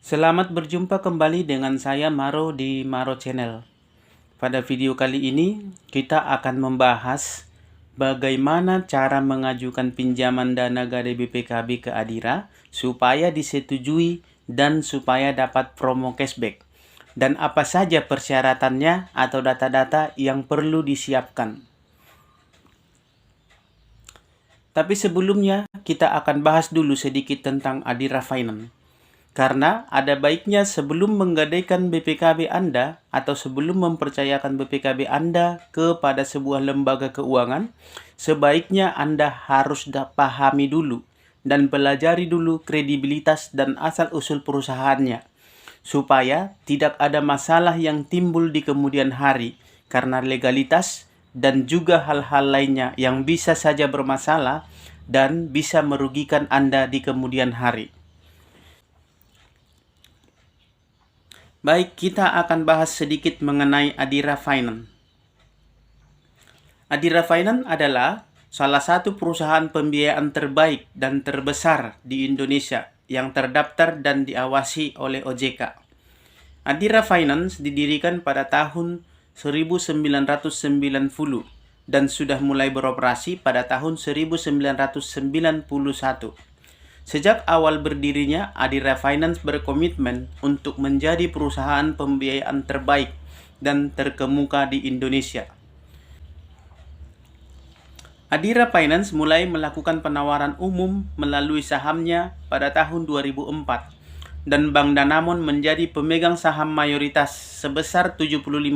Selamat berjumpa kembali dengan saya Maro di Maro Channel. Pada video kali ini kita akan membahas bagaimana cara mengajukan pinjaman dana Gade BPKB ke Adira supaya disetujui dan supaya dapat promo cashback. Dan apa saja persyaratannya atau data-data yang perlu disiapkan. Tapi sebelumnya kita akan bahas dulu sedikit tentang Adira Finance. Karena ada baiknya sebelum menggadaikan BPKB Anda atau sebelum mempercayakan BPKB Anda kepada sebuah lembaga keuangan, sebaiknya Anda harus pahami dulu dan pelajari dulu kredibilitas dan asal-usul perusahaannya, supaya tidak ada masalah yang timbul di kemudian hari karena legalitas dan juga hal-hal lainnya yang bisa saja bermasalah dan bisa merugikan Anda di kemudian hari. Baik, kita akan bahas sedikit mengenai Adira Finance. Adira Finance adalah salah satu perusahaan pembiayaan terbaik dan terbesar di Indonesia yang terdaftar dan diawasi oleh OJK. Adira Finance didirikan pada tahun 1990 dan sudah mulai beroperasi pada tahun 1991. Sejak awal berdirinya, Adira Finance berkomitmen untuk menjadi perusahaan pembiayaan terbaik dan terkemuka di Indonesia. Adira Finance mulai melakukan penawaran umum melalui sahamnya pada tahun 2004 dan Bank Danamon menjadi pemegang saham mayoritas sebesar 75%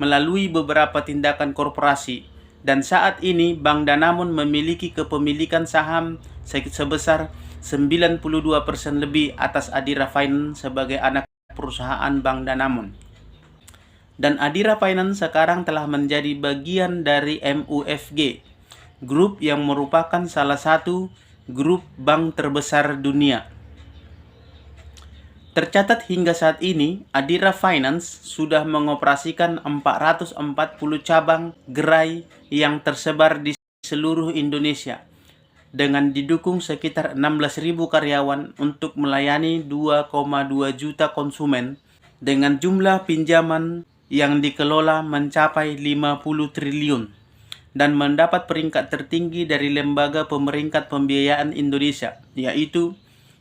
melalui beberapa tindakan korporasi. Dan saat ini Bank Danamon memiliki kepemilikan saham sebesar 92% lebih atas Adira Finance sebagai anak perusahaan Bank Danamon. Dan Adira Finance sekarang telah menjadi bagian dari MUFG, grup yang merupakan salah satu grup bank terbesar dunia. Tercatat hingga saat ini, Adira Finance sudah mengoperasikan 440 cabang gerai yang tersebar di seluruh Indonesia dengan didukung sekitar 16.000 karyawan untuk melayani 2,2 juta konsumen dengan jumlah pinjaman yang dikelola mencapai 50 triliun dan mendapat peringkat tertinggi dari lembaga pemeringkat pembiayaan Indonesia, yaitu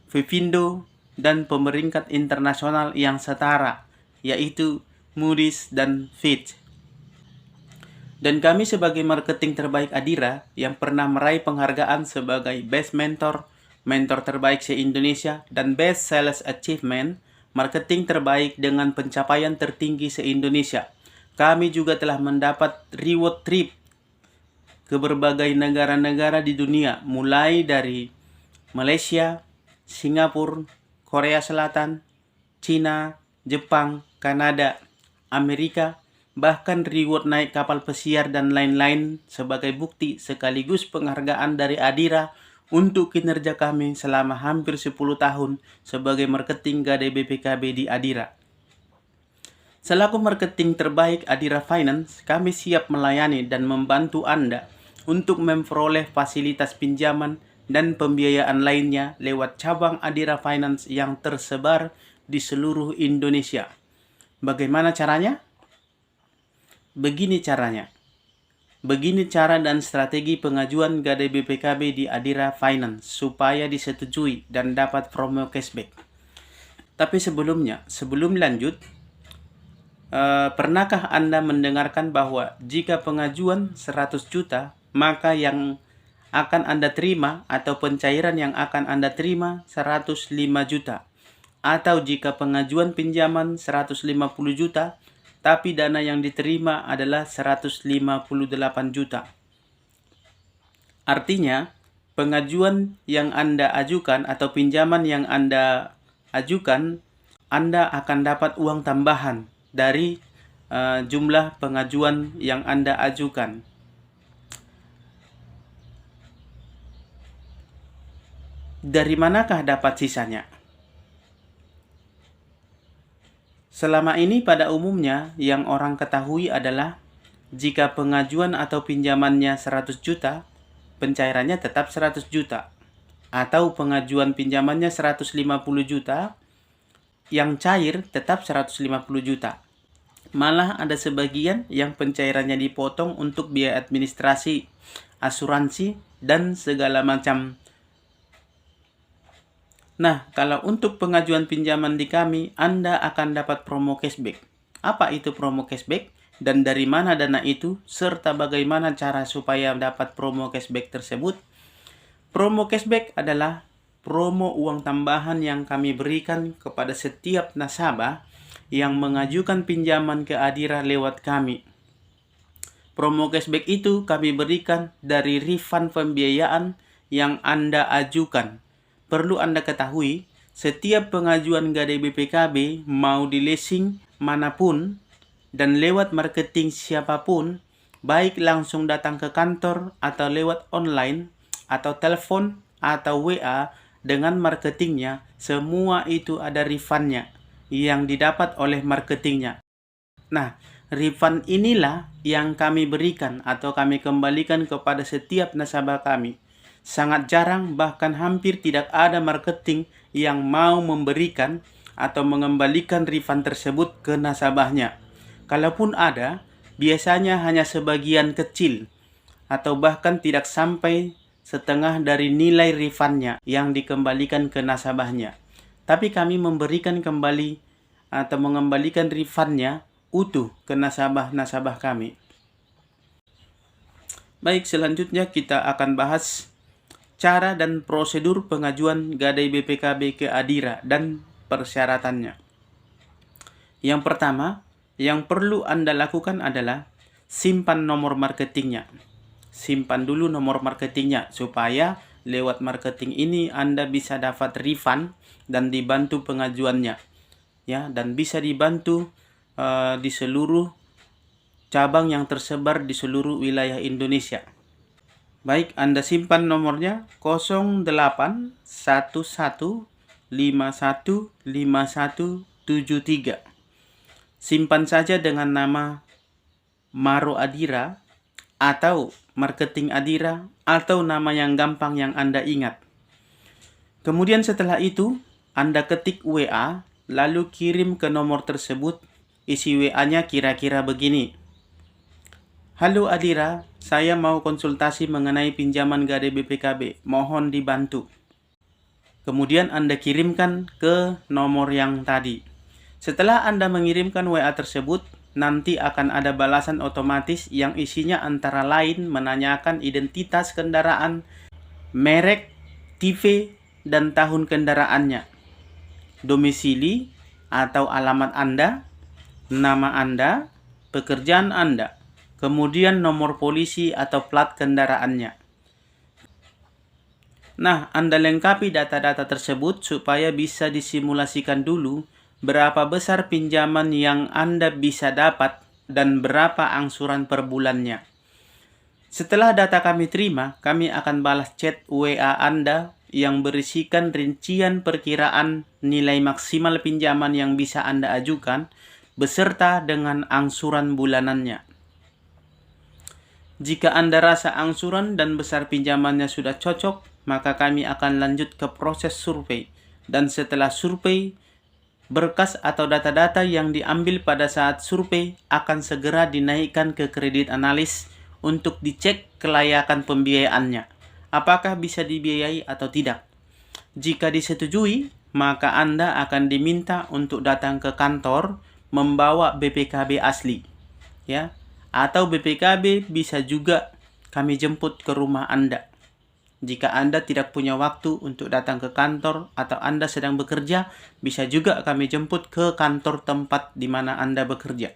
Vivindo, dan pemeringkat internasional yang setara, yaitu Moody's dan Fitch. Dan kami sebagai marketing terbaik Adira yang pernah meraih penghargaan sebagai Best Mentor, Mentor terbaik se-Indonesia, dan Best Sales Achievement, marketing terbaik dengan pencapaian tertinggi se-Indonesia. Kami juga telah mendapat reward trip ke berbagai negara-negara di dunia, mulai dari Malaysia, Singapura, Korea Selatan, Cina, Jepang, Kanada, Amerika, bahkan reward naik kapal pesiar dan lain-lain sebagai bukti sekaligus penghargaan dari Adira untuk kinerja kami selama hampir 10 tahun sebagai marketing Gade BPKB di Adira. Selaku marketing terbaik Adira Finance, kami siap melayani dan membantu Anda untuk memperoleh fasilitas pinjaman dan pembiayaan lainnya lewat cabang Adira Finance yang tersebar di seluruh Indonesia. Bagaimana caranya? Begini caranya. Begini cara dan strategi pengajuan Gade BPKB di Adira Finance supaya disetujui dan dapat promo cashback. Tapi sebelum lanjut, pernahkah Anda mendengarkan bahwa jika pengajuan 100 juta, maka yang akan Anda terima atau pencairan yang akan Anda terima 105 juta. Atau jika pengajuan pinjaman 150 juta, tapi dana yang diterima adalah 158 juta. Artinya, pengajuan yang Anda ajukan atau pinjaman yang Anda ajukan, Anda akan dapat uang tambahan dari jumlah pengajuan yang Anda ajukan. Dari manakah dapat sisanya? Selama ini pada umumnya yang orang ketahui adalah jika pengajuan atau pinjamannya 100 juta, pencairannya tetap 100 juta. Atau pengajuan pinjamannya 150 juta, yang cair tetap 150 juta. Malah ada sebagian yang pencairannya dipotong untuk biaya administrasi, asuransi, dan segala macam. Nah, kalau untuk pengajuan pinjaman di kami, Anda akan dapat promo cashback. Apa itu promo cashback? Dan dari mana dana itu? Serta bagaimana cara supaya dapat promo cashback tersebut? Promo cashback adalah promo uang tambahan yang kami berikan kepada setiap nasabah yang mengajukan pinjaman ke Adira lewat kami. Promo cashback itu kami berikan dari refund pembiayaan yang Anda ajukan. Perlu Anda ketahui, setiap pengajuan Gadai BPKB mau di leasing manapun dan lewat marketing siapapun, baik langsung datang ke kantor atau lewat online atau telepon atau WA dengan marketingnya, semua itu ada refundnya yang didapat oleh marketingnya. Nah, refund inilah yang kami berikan atau kami kembalikan kepada setiap nasabah kami. Sangat jarang, bahkan hampir tidak ada marketing yang mau memberikan atau mengembalikan refund tersebut ke nasabahnya. Kalaupun ada, biasanya hanya sebagian kecil atau bahkan tidak sampai setengah dari nilai refundnya yang dikembalikan ke nasabahnya. Tapi kami memberikan kembali atau mengembalikan refundnya utuh ke nasabah-nasabah kami. Baik, selanjutnya kita akan bahas cara dan prosedur pengajuan Gadai BPKB ke Adira dan persyaratannya. Yang pertama, yang perlu Anda lakukan adalah simpan nomor marketingnya. Simpan dulu nomor marketingnya supaya lewat marketing ini Anda bisa dapat refund dan dibantu pengajuannya. Ya, dan bisa dibantu di seluruh cabang yang tersebar di seluruh wilayah Indonesia. Baik, Anda simpan nomornya 0811515173. Simpan saja dengan nama Maro Adira atau Marketing Adira atau nama yang gampang yang Anda ingat. Kemudian setelah itu, Anda ketik WA, lalu kirim ke nomor tersebut. Isi WA-nya kira-kira begini. Halo Adira, saya mau konsultasi mengenai pinjaman Gadai BPKB. Mohon dibantu. Kemudian Anda kirimkan ke nomor yang tadi. Setelah Anda mengirimkan WA tersebut, nanti akan ada balasan otomatis yang isinya antara lain menanyakan identitas kendaraan, merek, TV, dan tahun kendaraannya, domisili atau alamat Anda, nama Anda, pekerjaan Anda, kemudian nomor polisi atau plat kendaraannya. Nah, Anda lengkapi data-data tersebut supaya bisa disimulasikan dulu berapa besar pinjaman yang Anda bisa dapat dan berapa angsuran per bulannya. Setelah data kami terima, kami akan balas chat WA Anda yang berisikan rincian perkiraan nilai maksimal pinjaman yang bisa Anda ajukan beserta dengan angsuran bulanannya. Jika Anda rasa angsuran dan besar pinjamannya sudah cocok, maka kami akan lanjut ke proses survei. Dan setelah survei, berkas atau data-data yang diambil pada saat survei akan segera dinaikkan ke kredit analis untuk dicek kelayakan pembiayaannya. Apakah bisa dibiayai atau tidak? Jika disetujui, maka Anda akan diminta untuk datang ke kantor membawa BPKB asli. Ya, atau BPKB bisa juga kami jemput ke rumah Anda. Jika Anda tidak punya waktu untuk datang ke kantor atau Anda sedang bekerja, bisa juga kami jemput ke kantor tempat di mana Anda bekerja.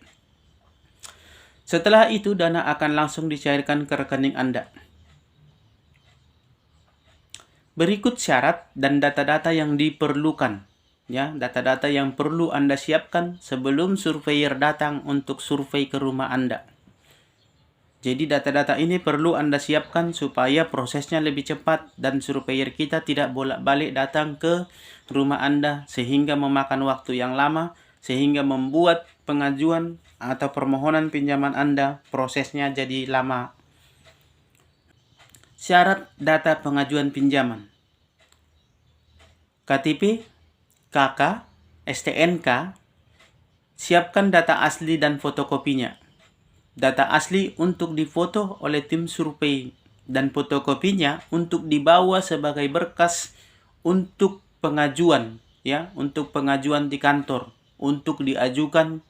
Setelah itu, dana akan langsung dicairkan ke rekening Anda. Berikut syarat dan data-data yang diperlukan. Ya, data-data yang perlu Anda siapkan sebelum surveyor datang untuk survei ke rumah Anda. Jadi data-data ini perlu Anda siapkan supaya prosesnya lebih cepat dan surveyor kita tidak bolak-balik datang ke rumah Anda sehingga memakan waktu yang lama, sehingga membuat pengajuan atau permohonan pinjaman Anda prosesnya jadi lama. Syarat data pengajuan pinjaman: KTP, KK, STNK, siapkan data asli dan fotokopinya. Data asli untuk difoto oleh tim survei dan fotokopinya untuk dibawa sebagai berkas untuk pengajuan, ya, untuk pengajuan di kantor, untuk diajukan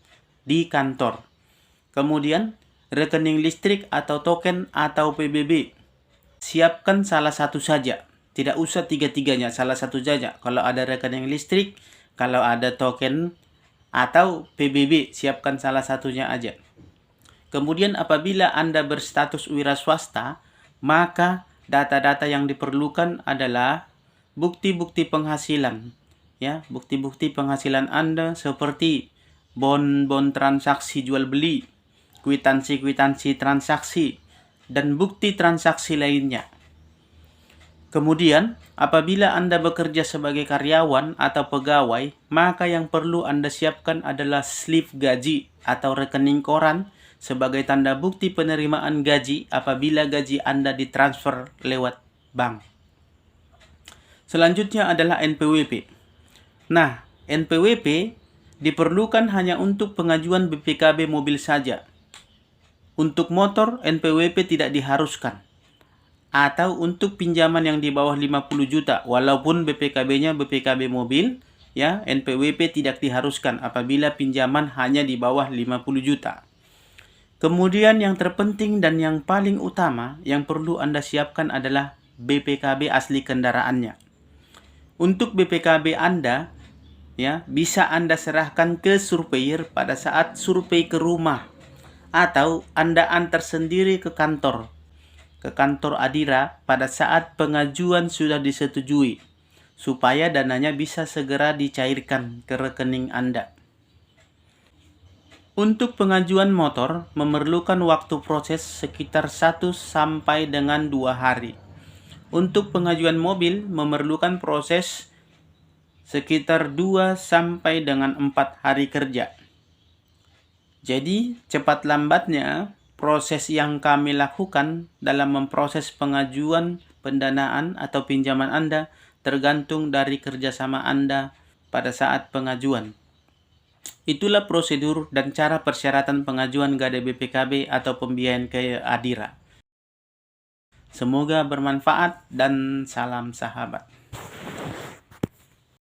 di kantor. Kemudian rekening listrik atau token atau PBB. Siapkan salah satu saja. Tidak usah tiga-tiganya, salah satu saja. Kalau ada rekening listrik, kalau ada token atau PBB, siapkan salah satunya aja. Kemudian apabila Anda berstatus wira swasta, maka data-data yang diperlukan adalah bukti-bukti penghasilan. Ya, bukti-bukti penghasilan Anda seperti bon transaksi jual beli, kwitansi transaksi, dan bukti transaksi lainnya. Kemudian, apabila Anda bekerja sebagai karyawan atau pegawai, maka yang perlu Anda siapkan adalah slip gaji atau rekening koran sebagai tanda bukti penerimaan gaji apabila gaji Anda ditransfer lewat bank. Selanjutnya adalah NPWP. Nah, NPWP diperlukan hanya untuk pengajuan BPKB mobil saja. Untuk motor, NPWP tidak diharuskan. Atau untuk pinjaman yang di bawah 50 juta, walaupun BPKB-nya BPKB mobil, ya, NPWP tidak diharuskan apabila pinjaman hanya di bawah 50 juta. Kemudian yang terpenting dan yang paling utama yang perlu Anda siapkan adalah BPKB asli kendaraannya. Untuk BPKB Anda, ya, bisa Anda serahkan ke surveyor pada saat survei ke rumah, atau Anda antar sendiri ke kantor Adira pada saat pengajuan sudah disetujui, supaya dananya bisa segera dicairkan ke rekening Anda. Untuk pengajuan motor memerlukan waktu proses sekitar 1 sampai dengan 2 hari. Untuk pengajuan mobil memerlukan proses sekitar 2 sampai dengan 4 hari kerja. Jadi, cepat lambatnya proses yang kami lakukan dalam memproses pengajuan pendanaan atau pinjaman Anda tergantung dari kerjasama Anda pada saat pengajuan. Itulah prosedur dan cara persyaratan pengajuan Gade BPKB atau pembiayaan ke Adira. Semoga bermanfaat dan salam sahabat.